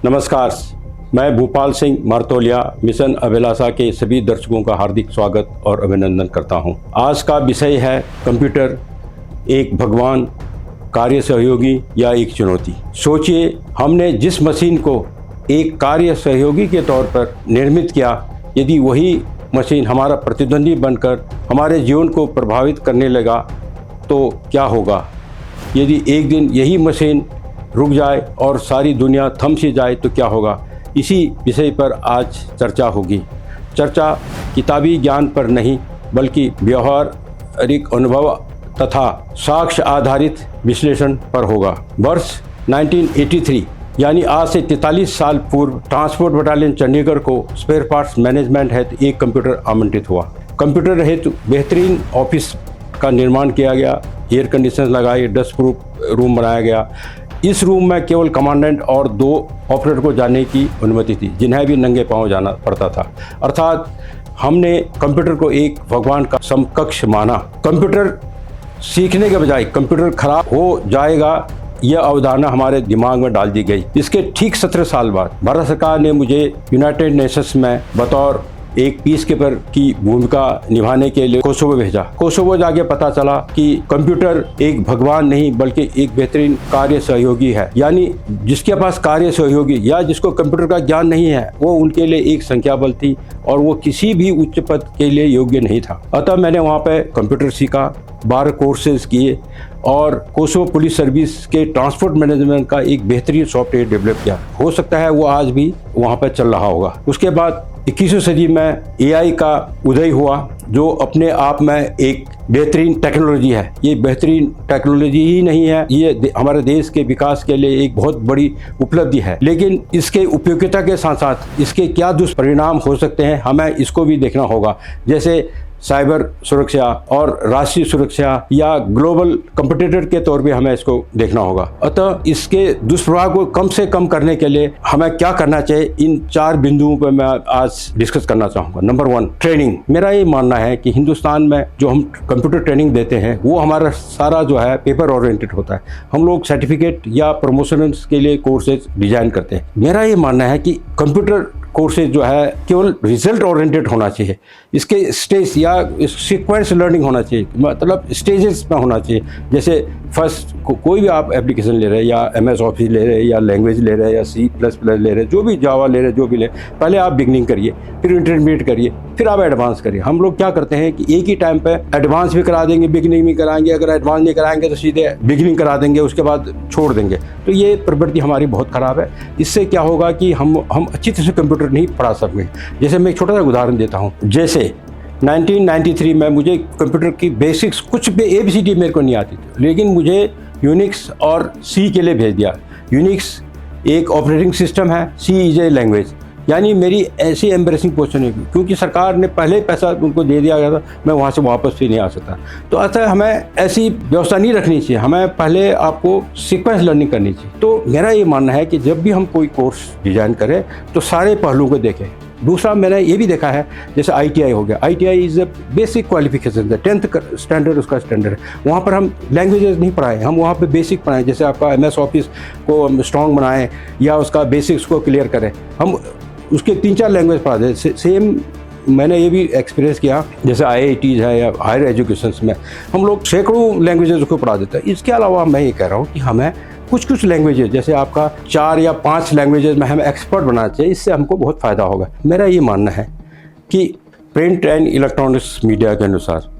नमस्कार, मैं भूपाल सिंह मारतोलिया मिशन अभिलाषा के सभी दर्शकों का हार्दिक स्वागत और अभिनंदन करता हूं। आज का विषय है कंप्यूटर, एक भगवान, कार्य सहयोगी या एक चुनौती। सोचिए, हमने जिस मशीन को एक कार्य सहयोगी के तौर पर निर्मित किया, यदि वही मशीन हमारा प्रतिद्वंदी बनकर हमारे जीवन को प्रभावित करने लगा तो क्या होगा। यदि एक दिन यही मशीन रुक जाए और सारी दुनिया थम सी जाए तो क्या होगा। इसी विषय पर आज चर्चा होगी। चर्चा किताबी ज्ञान पर नहीं बल्कि व्यवहारिक अनुभव तथा साक्ष्य आधारित विश्लेषण पर होगा। वर्ष 1983 यानी आज से 43 साल पूर्व ट्रांसपोर्ट बटालियन चंडीगढ़ को स्पेयर पार्ट्स मैनेजमेंट हेतु एक कंप्यूटर आवंटित हुआ। कंप्यूटर हेतु बेहतरीन ऑफिस का निर्माण किया गया, एयर कंडीशन लगाए, डस्ट प्रूफ रूम बनाया गया। इस रूम में केवल कमांडेंट और 2 ऑपरेटर को जाने की अनुमति थी, जिन्हें भी नंगे पांव जाना पड़ता था। अर्थात हमने कंप्यूटर को एक भगवान का समकक्ष माना। कंप्यूटर सीखने के बजाय कंप्यूटर खराब हो जाएगा, यह अवधारणा हमारे दिमाग में डाल दी गई। इसके ठीक 17 साल बाद भारत सरकार ने मुझे यूनाइटेड नेशंस में बतौर एक पीस कीपर की भूमिका निभाने के लिए कोसोवो भेजा। कोसोवो जाके पता चला कि कंप्यूटर एक भगवान नहीं बल्कि एक बेहतरीन कार्य सहयोगी है। यानी जिसके पास कार्य सहयोगी या जिसको कंप्यूटर का ज्ञान नहीं है, वो उनके लिए एक संख्या बल थी और वो किसी भी उच्च पद के लिए योग्य नहीं था। अतः मैंने वहाँ पे कंप्यूटर सीखा, 12 कोर्सेज किए और कोसोवो पुलिस सर्विस के ट्रांसपोर्ट मैनेजमेंट का एक बेहतरीन सॉफ्टवेयर डेवलप किया। हो सकता है वो आज भी वहाँ पर चल रहा होगा। उसके बाद 21वीं सदी में AI का उदय हुआ, जो अपने आप में एक बेहतरीन टेक्नोलॉजी है। ये बेहतरीन टेक्नोलॉजी ही नहीं है, ये हमारे देश के विकास के लिए एक बहुत बड़ी उपलब्धि है। लेकिन इसके उपयोगिता के साथ साथ इसके क्या दुष्परिणाम हो सकते हैं, हमें इसको भी देखना होगा। जैसे साइबर सुरक्षा और राष्ट्रीय सुरक्षा या ग्लोबल कॉम्पिटिटर के तौर पे हमें इसको देखना होगा। अतः इसके दुष्प्रभाव को कम से कम करने के लिए हमें क्या करना चाहिए, इन 4 बिंदुओं पर मैं आज डिस्कस करना चाहूँगा। Number 1, training. मेरा ये मानना है कि हिंदुस्तान में जो हम कंप्यूटर ट्रेनिंग देते हैं वो हमारा सारा जो है पेपर ओरिएंटेड होता है। हम लोग सर्टिफिकेट या प्रमोशंस के लिए कोर्सेज डिजाइन करते हैं। मेरा ये मानना है कि कंप्यूटर कोर्सेज जो है केवल रिजल्ट ओरिएंटेड होना चाहिए। इसके स्टेज या सीक्वेंस लर्निंग होना चाहिए, मतलब स्टेजेस में होना चाहिए। जैसे फर्स्ट कोई भी आप एप्लीकेशन ले रहे हैं या MS ऑफिस ले रहे हैं या लैंग्वेज ले रहे हैं या C++ ले रहे हैं, जो भी जावा ले रहे हैं, जो भी ले, पहले आप बिगनिंग करिए, फिर इंटरमीडिएट करिए, फिर आप एडवांस करिए। हम लोग क्या करते हैं कि एक ही टाइम पे एडवांस भी करा देंगे, बिगनिंग भी कराएंगे। अगर एडवांस नहीं कराएंगे तो सीधे बिगनिंग करा देंगे, उसके बाद छोड़ देंगे। तो ये प्रवृत्ति हमारी बहुत ख़राब है। इससे क्या होगा कि हम अच्छी तरह से कंप्यूटर नहीं पढ़ा सकेंगे। जैसे मैं एक छोटा सा उदाहरण देता हूँ। जैसे 1993 में मुझे कंप्यूटर की बेसिक्स कुछ भी ABCD मेरे को नहीं आती थी, लेकिन मुझे यूनिक्स और C के लिए भेज दिया। यूनिक्स एक ऑपरेटिंग सिस्टम है, C इज ए लैंग्वेज। यानी मेरी ऐसी एम्बरेसिंग पोजीशन है क्योंकि सरकार ने पहले पैसा उनको दे दिया गया था, मैं वहाँ से वापस भी नहीं आ सकता। तो अतः हमें ऐसी व्यवस्था नहीं रखनी चाहिए, हमें पहले आपको सीक्वेंस लर्निंग करनी चाहिए। तो मेरा ये मानना है कि जब भी हम कोई कोर्स डिजाइन करें तो सारे पहलुओं को देखें। दूसरा, मैंने ये भी देखा है, जैसे ITI हो गया। ITI is a basic qualification है, 10th स्टैंडर्ड उसका स्टैंडर्ड है। वहाँ पर हम लैंग्वेजेस नहीं पढ़ाएं, हम वहाँ पे बेसिक पढ़ाएं। जैसे आपका MS ऑफिस को हम स्ट्रॉन्ग बनाएं या उसका बेसिक्स को क्लियर करें, हम उसके 3-4 लैंग्वेज पढ़ा दें। सेम मैंने ये भी एक्सपीरियंस किया, जैसे IITs है या हायर एजुकेशन में हम लोग सैकड़ों लैंग्वेजेस को पढ़ा देते हैं। इसके अलावा मैं ये कह रहा हूँ कि हमें कुछ लैंग्वेजेस, जैसे आपका 4 या 5 लैंग्वेजेस में हमें एक्सपर्ट बनाना चाहिए। इससे हमको बहुत फ़ायदा होगा। मेरा ये मानना है कि प्रिंट एंड इलेक्ट्रॉनिक्स मीडिया के अनुसार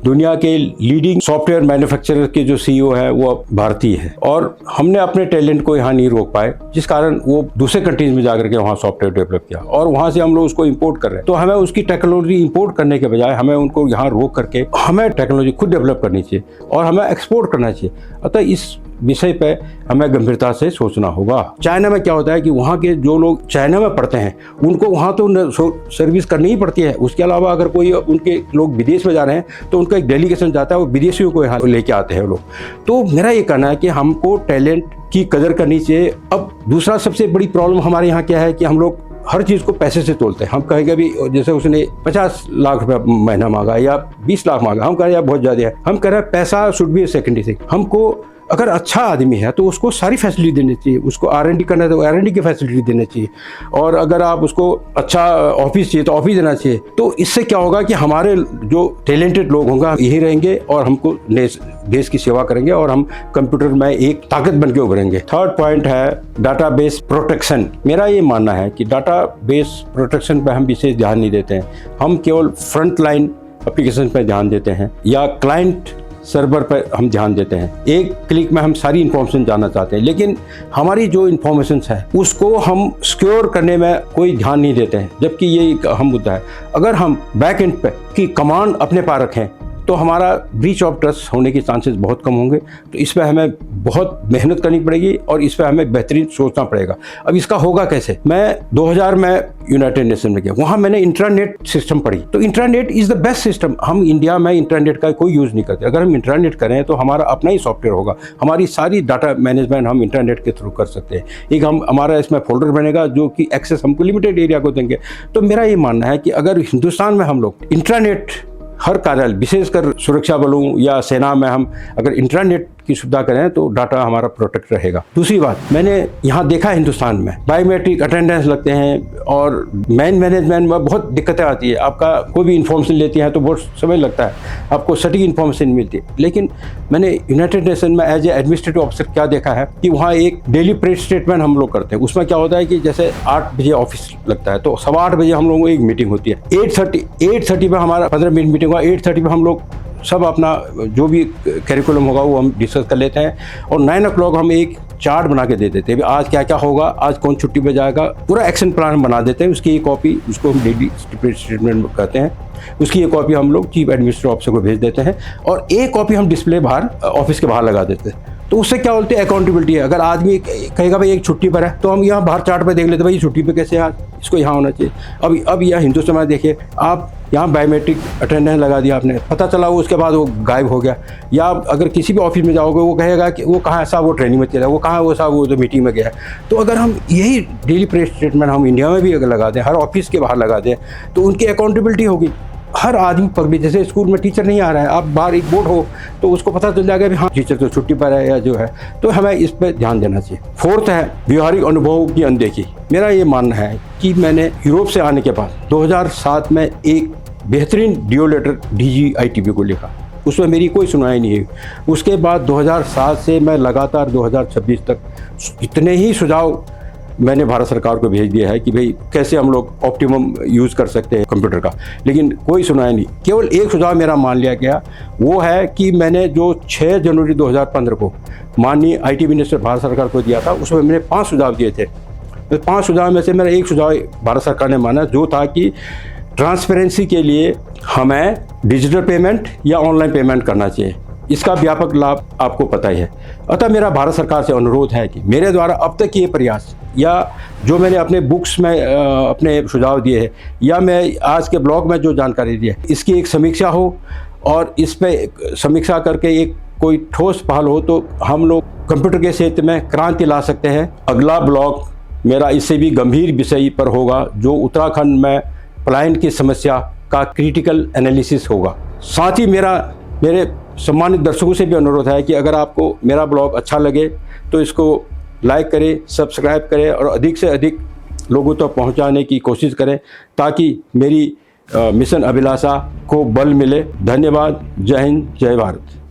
दुनिया के लीडिंग सॉफ्टवेयर मैन्युफैक्चरर के जो CEO है वो भारतीय है, और हमने अपने टैलेंट को यहाँ नहीं रोक पाए, जिस कारण वो दूसरे कंट्रीज में जाकर के वहाँ सॉफ्टवेयर डेवलप किया और वहाँ से हम लोग उसको इंपोर्ट कर रहे हैं। तो हमें उसकी टेक्नोलॉजी इंपोर्ट करने के बजाय हमें उनको यहाँ रोक करके हमें टेक्नोलॉजी खुद डेवलप करनी चाहिए और हमें एक्सपोर्ट करना चाहिए। अतः इस विषय पे हमें गंभीरता से सोचना होगा। चाइना में क्या होता है कि वहाँ के जो लोग चाइना में पढ़ते हैं उनको वहाँ तो सर्विस करनी ही पड़ती है। उसके अलावा अगर कोई उनके लोग विदेश में जा रहे हैं तो उनका एक डेलीगेशन जाता है, वो विदेशियों को यहाँ लेके आते हैं लोग। तो मेरा ये कहना है कि हमको टैलेंट की कदर करनी चाहिए। अब दूसरा सबसे बड़ी प्रॉब्लम हमारे यहाँ क्या है कि हम लोग हर चीज़ को पैसे से तोलते हैं। हम कहेंगे भी, जैसे उसने 50 लाख रुपया महीना मांगा या 20 लाख मांगा, हम कह रहे हैं बहुत ज़्यादा है। हम कह रहे हैं पैसा शुड बी सेकेंडरी थिंग। हमको अगर अच्छा आदमी है तो उसको सारी फैसिलिटी देनी चाहिए, उसको R&D करना है तो R&D की फैसिलिटी देनी चाहिए, और अगर आप उसको अच्छा ऑफिस चाहिए तो ऑफिस देना चाहिए। तो इससे क्या होगा कि हमारे जो टैलेंटेड लोग होंगे यही रहेंगे और हमको देश की सेवा करेंगे और हम कंप्यूटर में एक ताकत बन के उभरेंगे। थर्ड पॉइंट है डाटाबेस प्रोटेक्शन। मेरा ये मानना है कि डाटाबेस प्रोटेक्शन पर हम विशेष ध्यान नहीं देते हैं, हम केवल फ्रंट लाइन एप्लीकेशन पर ध्यान देते हैं या क्लाइंट सर्वर पर हम ध्यान देते हैं। एक क्लिक में हम सारी इन्फॉर्मेशन जानना चाहते हैं, लेकिन हमारी जो इन्फॉर्मेशन है उसको हम सिक्योर करने में कोई ध्यान नहीं देते हैं, जबकि ये एक अहम मुद्दा है। अगर हम बैक एंड पे की कमांड अपने पास रखें तो हमारा ब्रीच ऑफ ट्रस्ट होने के चांसेस बहुत कम होंगे। तो इस पर हमें बहुत मेहनत करनी पड़ेगी और इस पर हमें बेहतरीन सोचना पड़ेगा। अब इसका होगा कैसे? मैं 2000 में यूनाइटेड नेशन में गया, वहाँ मैंने इंटरनेट सिस्टम पढ़ी। तो internet is the best system. हम इंडिया में इंटरनेट का कोई यूज़ नहीं करते। अगर हम इंटरनेट करें तो हमारा अपना ही सॉफ्टवेयर होगा, हमारी सारी डाटा मैनेजमेंट हम इंटरनेट के थ्रू कर सकते हैं। एक हमारा इसमें फोल्डर बनेगा जो कि एक्सेस हमको लिमिटेड एरिया को देंगे। तो मेरा ये मानना है कि अगर हिंदुस्तान में हम लोग इंटरनेट हर कार्यालय, विशेषकर सुरक्षा बलों या सेना में हम अगर इंटरनेट की सुविधा करें तो डाटा हमारा प्रोटेक्ट रहेगा। दूसरी बात, मैंने यहाँ देखा हिंदुस्तान में बायोमेट्रिक अटेंडेंस लगते हैं और मैन मैनेजमेंट में बहुत दिक्कतें आती है। आपका कोई भी इन्फॉर्मेशन लेती है तो बहुत समय लगता है, आपको सटीक इन्फॉर्मेशन मिलती है। लेकिन मैंने यूनाइटेड नेशन में एज ए एडमिनिस्ट्रेटिव ऑफिसर क्या देखा है कि वहाँ एक डेली प्रेस स्टेटमेंट हम लोग करते हैं। उसमें क्या होता है कि जैसे 8 बजे ऑफिस लगता है तो 8:15 बजे हम लोगों को एक मीटिंग होती है। 8:30 में हमारा 15 मिनट मीटिंग हुआ। 8:30 में हम लोग सब अपना जो भी करिकुलम होगा वो हम डिस्कस कर लेते हैं और 9 o'clock हम एक चार्ट बना के दे देते हैं। आज क्या क्या होगा, आज कौन छुट्टी पे जाएगा, पूरा एक्शन प्लान बना देते हैं। उसकी एक कॉपी, उसको हम डेली स्टेटमेंट कहते हैं, उसकी एक कॉपी हम लोग चीफ एडमिनिस्ट्रेटिव ऑफिसर को भेज देते हैं और एक कॉपी हम डिस्प्ले बाहर ऑफिस के बाहर लगा देते हैं। तो उससे क्या बोलते हैं, अकाउंटेबिलिटी है। अगर आदमी कहेगा भाई एक छुट्टी पर है तो हम यहाँ बाहर चार्ट पर देख लेते हैं भाई छुट्टी पे कैसे, आज इसको यहाँ होना चाहिए। अब यहाँ हिंदुस्तान में देखिए, आप यहाँ बायोमेट्रिक अटेंडेंस लगा दिया आपने, पता चला वो उसके बाद वो गायब हो गया। या अगर किसी भी ऑफिस में जाओगे वो कहेगा कि वो कहाँ है साहब, वो ट्रेनिंग में चला, वो कहाँ है वो साहब, वो तो मीटिंग में गया। तो अगर हम यही डेली प्रेस स्टेटमेंट हम इंडिया में भी अगर लगा दें, हर ऑफिस के बाहर लगा दें, तो उनकी अकाउंटेबिलिटी होगी। हर आदमी पकड़ी, जैसे स्कूल में टीचर नहीं आ रहा है, आप बाहर एक बोर्ड हो तो उसको पता चल जाएगा कि हाँ टीचर तो छुट्टी पर है या जो है। तो हमें इस पर ध्यान देना चाहिए। फोर्थ है व्यवहारिक अनुभवों की अनदेखी। मेरा ये मानना है कि मैंने यूरोप से आने के बाद 2007 में एक बेहतरीन डिओ लेटर DGITB को लिखा, उसमें मेरी कोई सुनवाई नहीं हुई। उसके बाद 2007 से मैं लगातार 2026 तक इतने ही सुझाव मैंने भारत सरकार को भेज दिया है कि भाई कैसे हम लोग ऑप्टिमम यूज़ कर सकते हैं कंप्यूटर का, लेकिन कोई सुनाई नहीं। केवल एक सुझाव मेरा मान लिया गया, वो है कि मैंने जो 6 जनवरी 2015 को माननीय IT मिनिस्टर भारत सरकार को दिया था, उसमें मैंने 5 सुझाव दिए थे। तो 5 सुझाव में से मेरा एक सुझाव भारत सरकार ने माना, जो था कि ट्रांसपेरेंसी के लिए हमें डिजिटल पेमेंट या ऑनलाइन पेमेंट करना चाहिए। इसका व्यापक लाभ आपको पता ही है। अतः मेरा भारत सरकार से अनुरोध है कि मेरे द्वारा अब तक ये प्रयास या जो मैंने अपने बुक्स में अपने सुझाव दिए हैं या मैं आज के ब्लॉग में जो जानकारी दी है, इसकी एक समीक्षा हो और इस पर समीक्षा करके एक कोई ठोस पहल हो तो हम लोग कंप्यूटर के क्षेत्र में क्रांति ला सकते हैं। अगला ब्लॉग मेरा इससे भी गंभीर विषय पर होगा, जो उत्तराखंड में पलायन की समस्या का क्रिटिकल एनालिसिस होगा। साथ ही मेरे सम्मानित दर्शकों से भी अनुरोध है कि अगर आपको मेरा ब्लॉग अच्छा लगे तो इसको लाइक करें, सब्सक्राइब करें और अधिक से अधिक लोगों तक पहुंचाने की कोशिश करें ताकि मेरी मिशन अभिलाषा को बल मिले। धन्यवाद। जय हिंद, जय भारत।